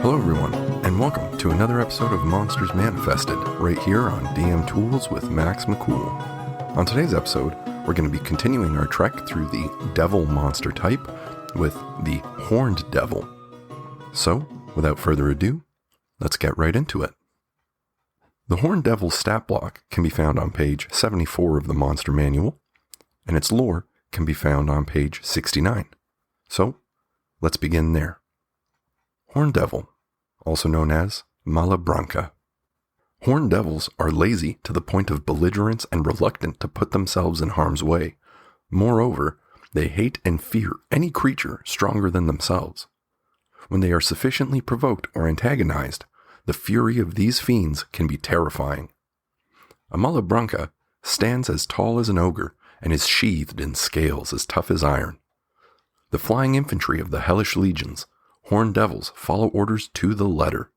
Hello everyone, and welcome to another episode of Monsters Manifested, right here on DM Tools with MaxMcCool. On today's episode, we're going to be continuing our trek through the Devil monster type with the Horned Devil. So, without further ado, let's get right into it. The Horned Devil's stat block can be found on page 74 of the Monster Manual, and its lore can be found on page 69. So, let's begin there. Horned Devil, also known as Mala Branca. Horned devils are lazy to the point of belligerence and reluctant to put themselves in harm's way. Moreover, they hate and fear any creature stronger than themselves. When they are sufficiently provoked or antagonized, the fury of these fiends can be terrifying. A Mala Branca stands as tall as an ogre and is sheathed in scales as tough as iron. The flying infantry of the hellish legions, Horned devils follow orders to the letter.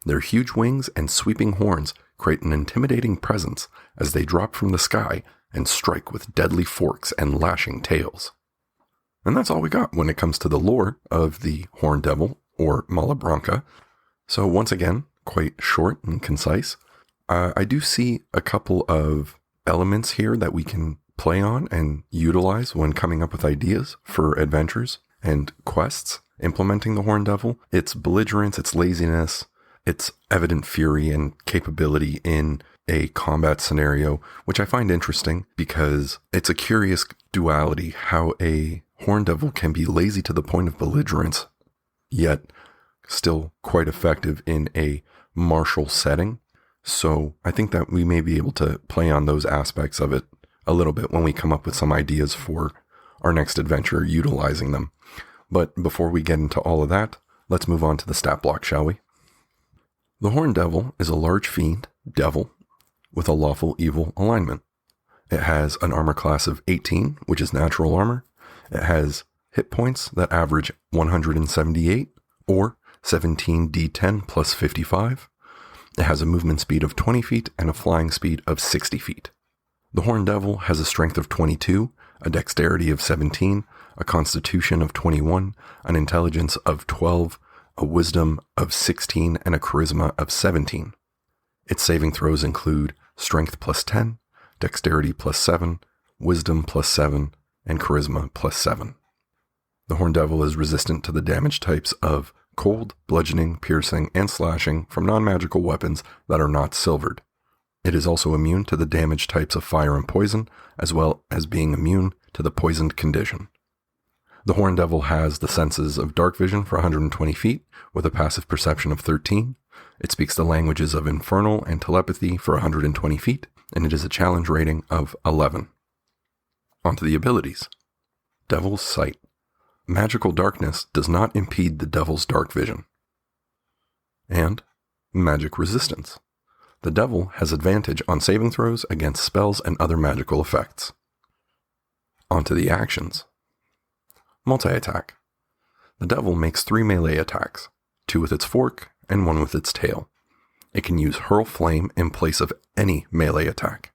Their huge wings and sweeping horns create an intimidating presence as they drop from the sky and strike with deadly forks and lashing tails. And that's all we got when it comes to the lore of the Horned Devil, or Mala Branca. So once again, quite short and concise. I do see a couple of elements here that we can play on and utilize when coming up with ideas for adventures and quests. Implementing the Horned Devil, its belligerence, its laziness, its evident fury and capability in a combat scenario, which I find interesting because it's a curious duality how a Horned Devil can be lazy to the point of belligerence, yet still quite effective in a martial setting. So I think that we may be able to play on those aspects of it a little bit when we come up with some ideas for our next adventure utilizing them. But before we get into all of that, let's move on to the stat block, shall we? The Horned Devil is a large fiend, devil, with a lawful evil alignment. It has an armor class of 18, which is natural armor. It has hit points that average 178, or 17d10 plus 55. It has a movement speed of 20 feet and a flying speed of 60 feet. The Horned Devil has a strength of 22, a dexterity of 17, a constitution of 21, an intelligence of 12, a wisdom of 16, and a charisma of 17. Its saving throws include strength plus 10, dexterity plus 7, wisdom plus 7, and charisma plus 7. The Horned Devil is resistant to the damage types of cold, bludgeoning, piercing, and slashing from non-magical weapons that are not silvered. It is also immune to the damage types of fire and poison, as well as being immune to the poisoned condition. The Horned Devil has the senses of dark vision for 120 feet, with a passive perception of 13. It speaks the languages of infernal and telepathy for 120 feet, and it is a challenge rating of 11. On to the abilities. Devil's Sight. Magical darkness does not impede the Devil's dark vision. And Magic Resistance. The Devil has advantage on saving throws against spells and other magical effects. On to the actions. Multi-attack. The Devil makes 3 melee attacks, 2 with its fork and 1 with its tail. It can use Hurl Flame in place of any melee attack.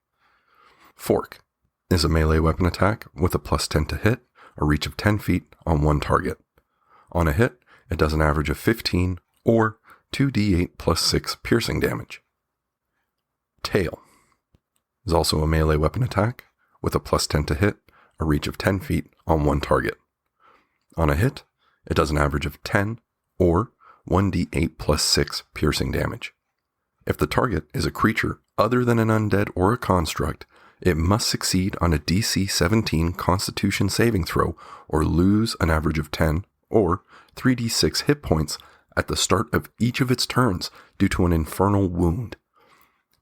Fork is a melee weapon attack with a plus 10 to hit, a reach of 10 feet on one target. On a hit, it does an average of 15 or 2d8 plus 6 piercing damage. Tail is also a melee weapon attack with a plus 10 to hit, a reach of 10 feet on one target. On a hit, it does an average of 10 or 1d8 plus 6 piercing damage. If the target is a creature other than an undead or a construct, it must succeed on a DC 17 Constitution saving throw or lose an average of 10 or 3d6 hit points at the start of each of its turns due to an infernal wound.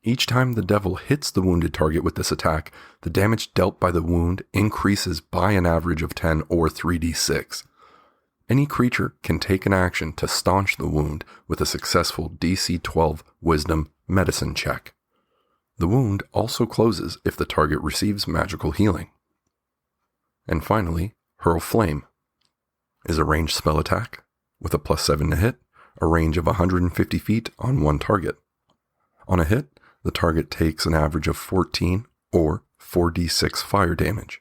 Each time the Devil hits the wounded target with this attack, the damage dealt by the wound increases by an average of 10 or 3d6. Any creature can take an action to staunch the wound with a successful DC 12 Wisdom Medicine check. The wound also closes if the target receives magical healing. And finally, Hurl Flame is a ranged spell attack with a plus 7 to hit, a range of 150 feet on one target. On a hit, the target takes an average of 14 or 4d6 fire damage.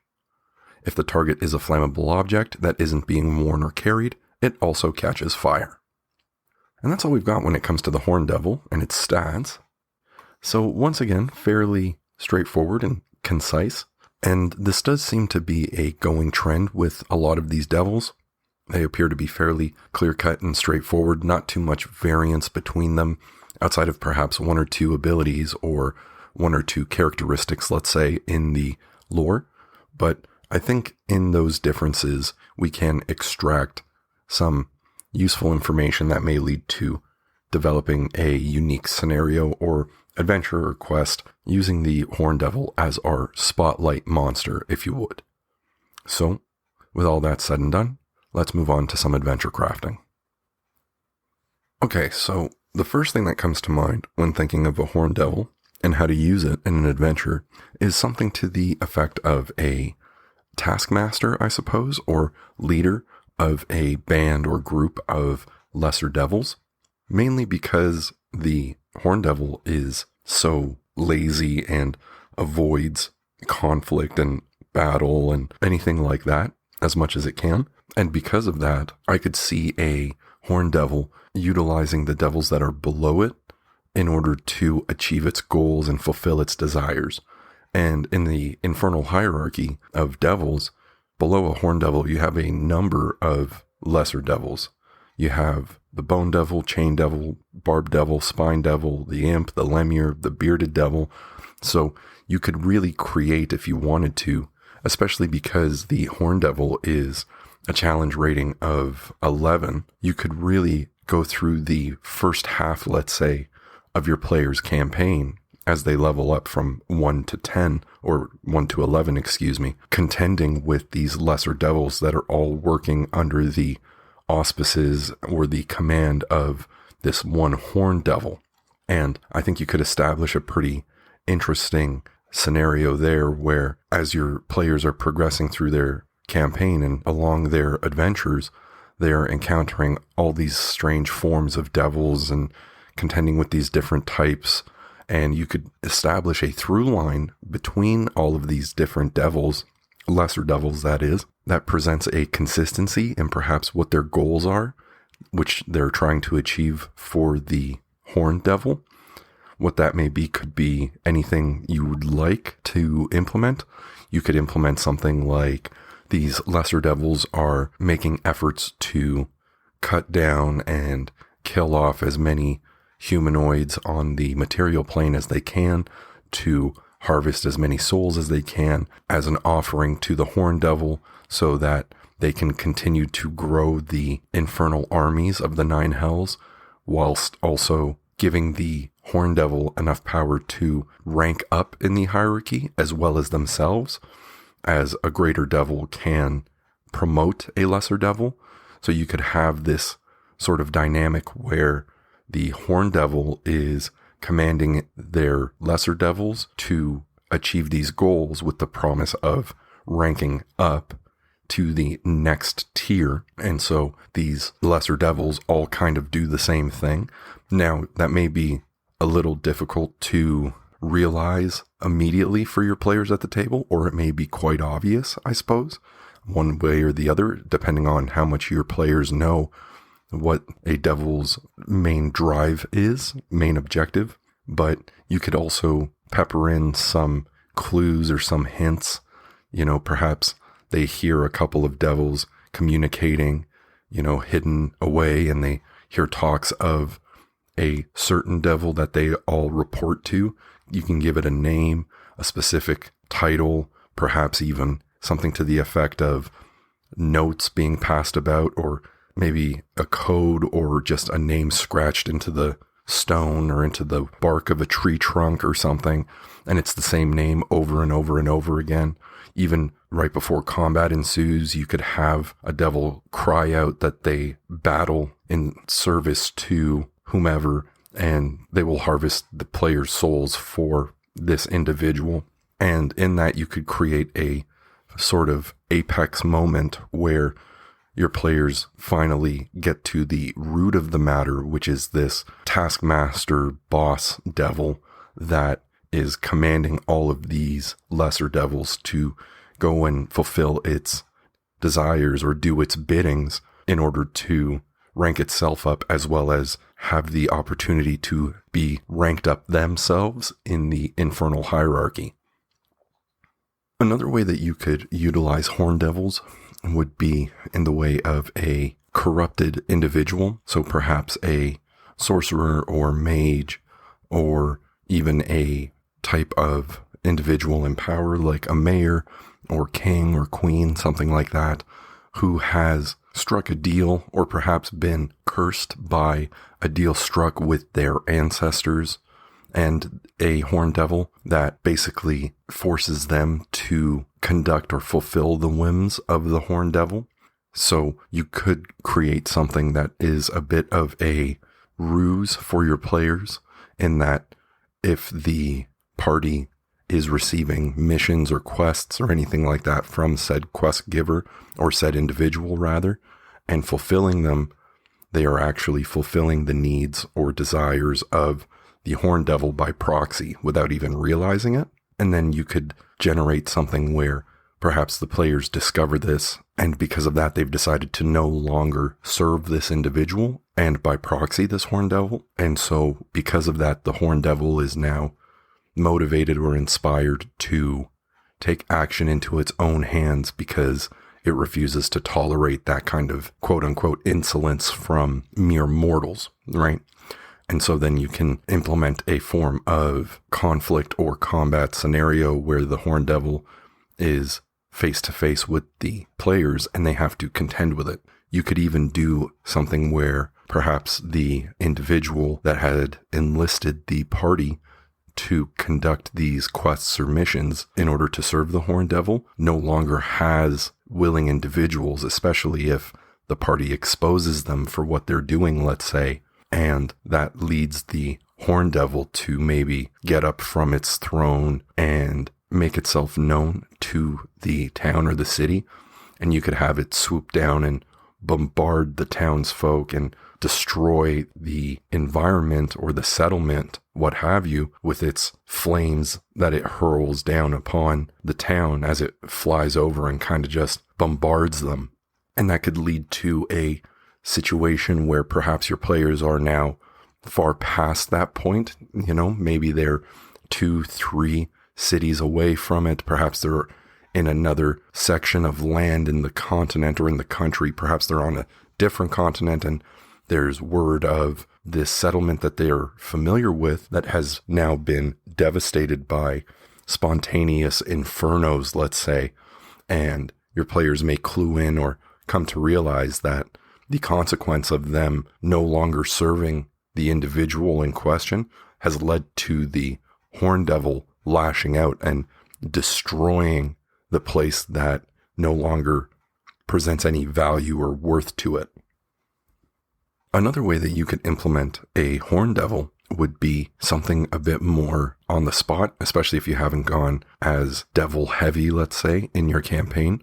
If the target is a flammable object that isn't being worn or carried, it also catches fire. And that's all we've got when it comes to the Horn Devil and its stats. So once again, fairly straightforward and concise. And this does seem to be a going trend with a lot of these devils. They appear to be fairly clear-cut and straightforward, not too much variance between them, outside of perhaps one or two abilities or one or two characteristics, let's say, in the lore. But I think in those differences, we can extract some useful information that may lead to developing a unique scenario or adventure or quest using the Horn Devil as our spotlight monster, if you would. So, with all that said and done, let's move on to some adventure crafting. Okay, so the first thing that comes to mind when thinking of a Horn Devil and how to use it in an adventure is something to the effect of a taskmaster, I suppose, or leader of a band or group of lesser devils, mainly because the Horn Devil is so lazy and avoids conflict and battle and anything like that as much as it can. And because of that, I could see a Horn Devil utilizing the devils that are below it in order to achieve its goals and fulfill its desires. And in the infernal hierarchy of devils, below a Horn Devil, you have a number of lesser devils. You have the Bone Devil, Chain Devil, Barb Devil, Spine Devil, the Imp, the Lemure, the Bearded Devil. So you could really create if you wanted to, especially because the Horn Devil is a challenge rating of 11. You could really go through the first half, let's say, of your player's campaign as they level up from 1 to 10, or 1 to 11, contending with these lesser devils that are all working under the auspices or the command of this one Horn Devil. And I think you could establish a pretty interesting scenario there where as your players are progressing through their campaign and along their adventures, they're encountering all these strange forms of devils and contending with these different types. And you could establish a through line between all of these different devils, lesser devils that is, that presents a consistency in perhaps what their goals are, which they're trying to achieve for the Horn Devil. What that may be could be anything you would like to implement. You could implement something like these lesser devils are making efforts to cut down and kill off as many humanoids on the material plane as they can, to harvest as many souls as they can as an offering to the Horn Devil so that they can continue to grow the infernal armies of the Nine Hells, whilst also giving the Horn Devil enough power to rank up in the hierarchy as well as themselves, as a greater devil can promote a lesser devil. So you could have this sort of dynamic where the Horn Devil is commanding their lesser devils to achieve these goals with the promise of ranking up to the next tier. And so these lesser devils all kind of do the same thing. Now, that may be a little difficult to realize immediately for your players at the table, or it may be quite obvious, I suppose, one way or the other, depending on how much your players know what a devil's main drive is, main objective. But you could also pepper in some clues or some hints. Perhaps they hear a couple of devils communicating, hidden away, and they hear talks of a certain devil that they all report to. You can give it a name, a specific title, perhaps even something to the effect of notes being passed about, or maybe a code or just a name scratched into the stone or into the bark of a tree trunk or something, and it's the same name over and over and over again. Even right before combat ensues, you could have a devil cry out that they battle in service to whomever, and they will harvest the player's souls for this individual. And in that, you could create a sort of apex moment where your players finally get to the root of the matter, which is this taskmaster boss devil that is commanding all of these lesser devils to go and fulfill its desires or do its biddings in order to rank itself up as well as have the opportunity to be ranked up themselves in the infernal hierarchy. Another way that you could utilize Horn Devils would be in the way of a corrupted individual. So perhaps a sorcerer or mage, or even a type of individual in power like a mayor or king or queen, something like that, who has struck a deal or perhaps been cursed by a deal struck with their ancestors, and a Horn Devil that basically forces them to conduct or fulfill the whims of the Horn Devil. So you could create something that is a bit of a ruse for your players, in that if the party is receiving missions or quests or anything like that from said quest giver, or said individual rather, and fulfilling them, they are actually fulfilling the needs or desires of the Horn Devil by proxy without even realizing it. And then you could generate something where perhaps the players discover this, and because of that, they've decided to no longer serve this individual and by proxy this Horn Devil. And so because of that, the Horn Devil is now motivated or inspired to take action into its own hands because it refuses to tolerate that kind of quote unquote insolence from mere mortals, right? And so then you can implement a form of conflict or combat scenario where the Horn Devil is face to face with the players and they have to contend with it. You could even do something where perhaps the individual that had enlisted the party to conduct these quests or missions in order to serve the Horn Devil no longer has willing individuals, especially if the party exposes them for what they're doing, let's say, and that leads the Horn Devil to maybe get up from its throne and make itself known to the town or the city, and you could have it swoop down and bombard the townsfolk and destroy the environment or the settlement, what have you, with its flames that it hurls down upon the town as it flies over and kind of just bombards them. And that could lead to a situation where perhaps your players are now far past that point. You know, maybe they're 2-3 cities away from it. Perhaps they're in another section of land in the continent or in the country. Perhaps they're on a different continent and there's word of this settlement that they're familiar with that has now been devastated by spontaneous infernos, let's say, and your players may clue in or come to realize that the consequence of them no longer serving the individual in question has led to the Horn Devil lashing out and destroying the place that no longer presents any value or worth to it. Another way that you could implement a Horn Devil would be something a bit more on the spot, especially if you haven't gone as devil heavy, let's say, in your campaign,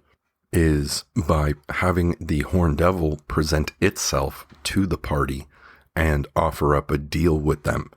is by having the Horn Devil present itself to the party and offer up a deal with them.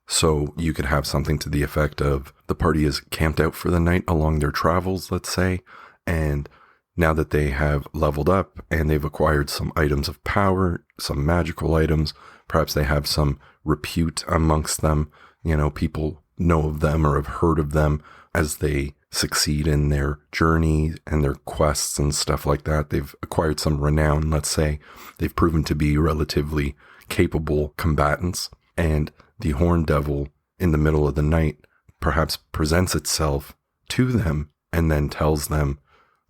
So you could have something to the effect of the party is camped out for the night along their travels, let's say, and now that they have leveled up and they've acquired some items of power, some magical items, perhaps they have some repute amongst them, you know, people know of them or have heard of them as they succeed in their journey and their quests and stuff like that. They've acquired some renown, let's say. They've proven to be relatively capable combatants, and the Horn Devil in the middle of the night perhaps presents itself to them and then tells them,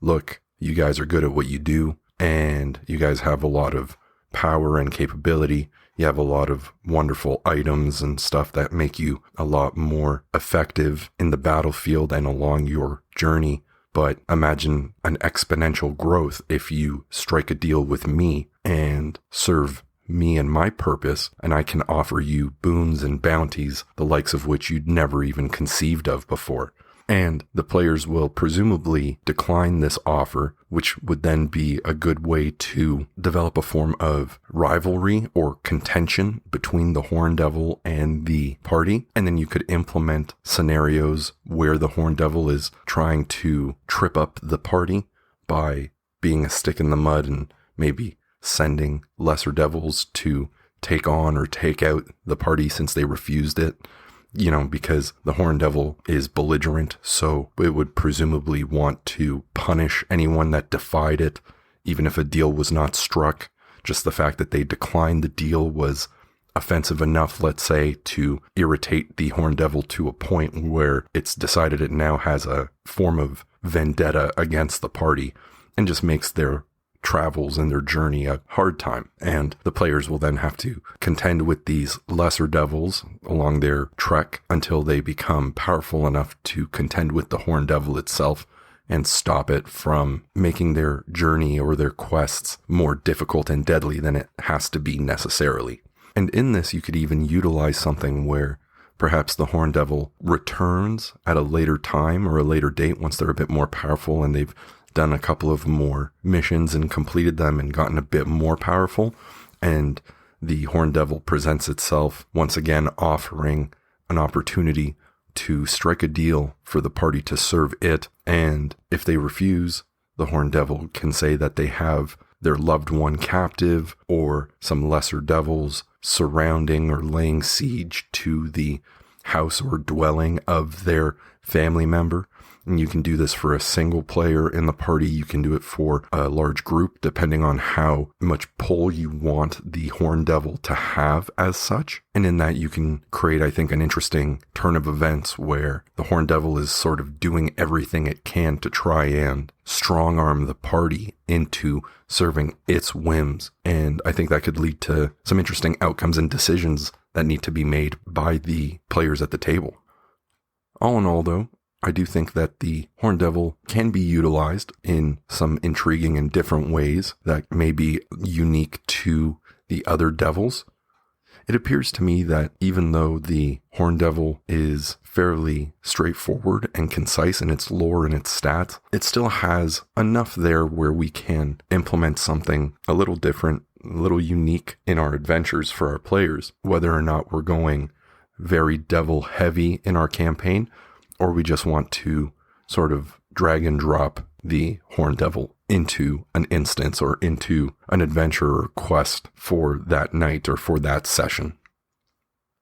look, you guys are good at what you do, and you guys have a lot of power and capability. You have a lot of wonderful items and stuff that make you a lot more effective in the battlefield and along your journey. But imagine an exponential growth if you strike a deal with me and serve me and my purpose, and I can offer you boons and bounties, the likes of which you'd never even conceived of before. And the players will presumably decline this offer, which would then be a good way to develop a form of rivalry or contention between the Horn Devil and the party. And then you could implement scenarios where the Horn Devil is trying to trip up the party by being a stick in the mud and maybe sending lesser devils to take on or take out the party since they refused it, because the Horn Devil is belligerent, so it would presumably want to punish anyone that defied it, even if a deal was not struck. Just the fact that they declined the deal was offensive enough, let's say, to irritate the Horn Devil to a point where it's decided it now has a form of vendetta against the party and just makes their travels and their journey a hard time. And the players will then have to contend with these lesser devils along their trek until they become powerful enough to contend with the Horn Devil itself and stop it from making their journey or their quests more difficult and deadly than it has to be necessarily. And in this, you could even utilize something where perhaps the Horn Devil returns at a later time or a later date once they're a bit more powerful and they've done a couple of more missions and completed them and gotten a bit more powerful. And the Horn Devil presents itself once again, offering an opportunity to strike a deal for the party to serve it. And if they refuse, the Horn Devil can say that they have their loved one captive or some lesser devils surrounding or laying siege to the house or dwelling of their family member. And you can do this for a single player in the party. You can do it for a large group, depending on how much pull you want the Horn Devil to have as such. And in that, you can create, I think, an interesting turn of events where the Horn Devil is sort of doing everything it can to try and strong arm the party into serving its whims. And I think that could lead to some interesting outcomes and decisions that need to be made by the players at the table. All in all, though, I do think that the Horn Devil can be utilized in some intriguing and different ways that may be unique to the other devils. It appears to me that even though the Horn Devil is fairly straightforward and concise in its lore and its stats, it still has enough there where we can implement something a little different, a little unique in our adventures for our players, whether or not we're going very devil heavy in our campaign, or we just want to sort of drag and drop the Horn Devil into an instance or into an adventure or quest for that night or for that session.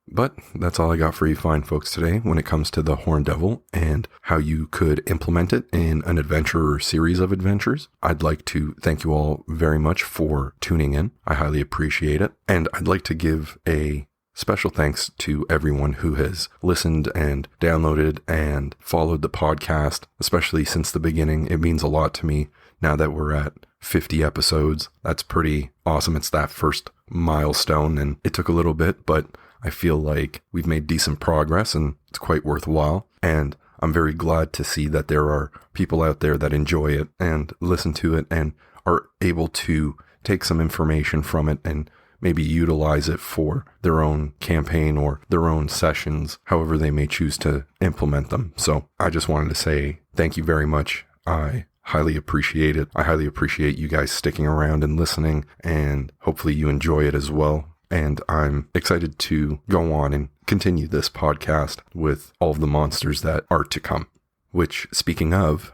But that's all I got for you fine folks today when it comes to the Horn Devil and how you could implement it in an adventure or series of adventures. I'd like to thank you all very much for tuning in. I highly appreciate it. And I'd like to give a special thanks to everyone who has listened and downloaded and followed the podcast, especially since the beginning. It means a lot to me now that we're at 50 episodes. That's pretty awesome. It's that first milestone, and it took a little bit, but I feel like we've made decent progress and it's quite worthwhile. And I'm very glad to see that there are people out there that enjoy it and listen to it and are able to take some information from it and maybe utilize it for their own campaign or their own sessions, however they may choose to implement them. So I just wanted to say thank you very much. I highly appreciate it. I highly appreciate you guys sticking around and listening, and hopefully you enjoy it as well. And I'm excited to go on and continue this podcast with all of the monsters that are to come. Which, speaking of,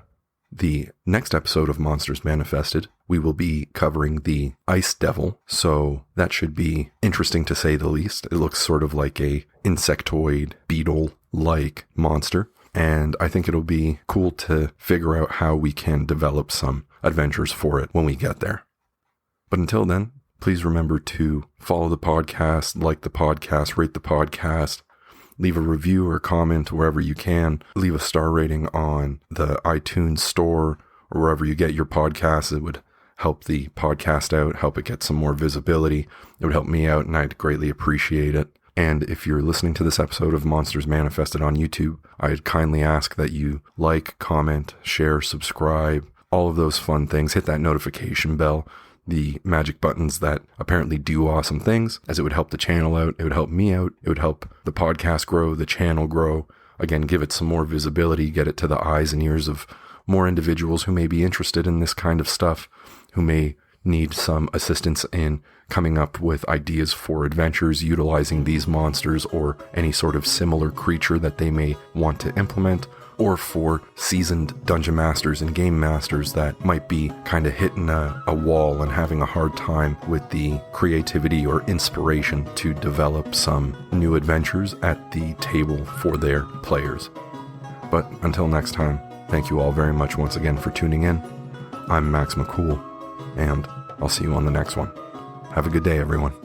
the next episode of Monsters Manifested, we will be covering the Ice Devil, so that should be interesting to say the least. It looks sort of like a insectoid, beetle-like monster, and I think it'll be cool to figure out how we can develop some adventures for it when we get there. But until then, please remember to follow the podcast, like the podcast, rate the podcast, leave a review or comment wherever you can. Leave a star rating on the iTunes store or wherever you get your podcasts. It would help the podcast out, help it get some more visibility. It would help me out, and I'd greatly appreciate it. And if you're listening to this episode of Monsters Manifested on YouTube, I'd kindly ask that you like, comment, share, subscribe, all of those fun things. Hit that notification bell, the magic buttons that apparently do awesome things, as it would help the channel out, it would help me out, it would help the podcast grow, the channel grow. Again, give it some more visibility, get it to the eyes and ears of more individuals who may be interested in this kind of stuff, who may need some assistance in coming up with ideas for adventures utilizing these monsters or any sort of similar creature that they may want to implement, or for seasoned dungeon masters and game masters that might be kind of hitting a wall and having a hard time with the creativity or inspiration to develop some new adventures at the table for their players. But until next time, thank you all very much once again for tuning in. I'm MaxMcCool, and I'll see you on the next one. Have a good day, everyone.